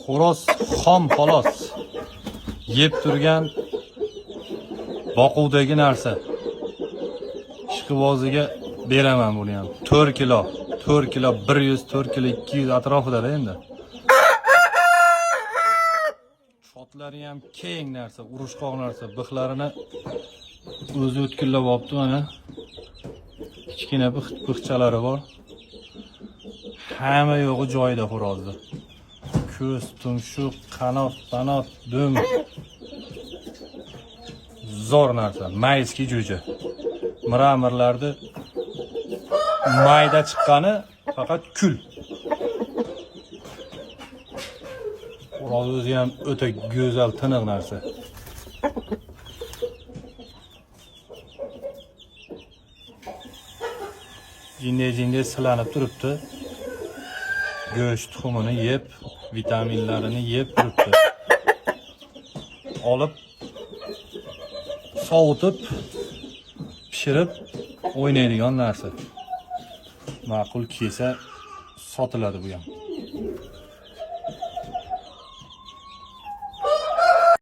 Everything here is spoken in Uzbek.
Xo'roz xom xolos. Yeb turgan boquvdagi narsa. Ishqiboziga beraman buni ham. 4 kilo, 4 kilo 100, 4 kilo 200 atrofida endi. Chotlari ham keng narsa, urushqoq narsa. Bixlarini o'zi o'tkillab olibdi mana. Kichkina bixchalari bor. Hamma yo'g'i joyida xo'rozni. Ko'z, tumshuq, qanot, dum. Zo'r narsa, mayski jo'ja. Miramirlarni mayda chiqqani faqat kul. Xo'roz o'zi ham o'ta go'zal, tiniq narsa. Jinday silanib turibdi. Go'sht tuxumini yeb, vitaminlarini yeb turibdi. Olib sovutib, pishirib o'ynaydigan narsa. Ma'qul kelsa sotiladi bu ham.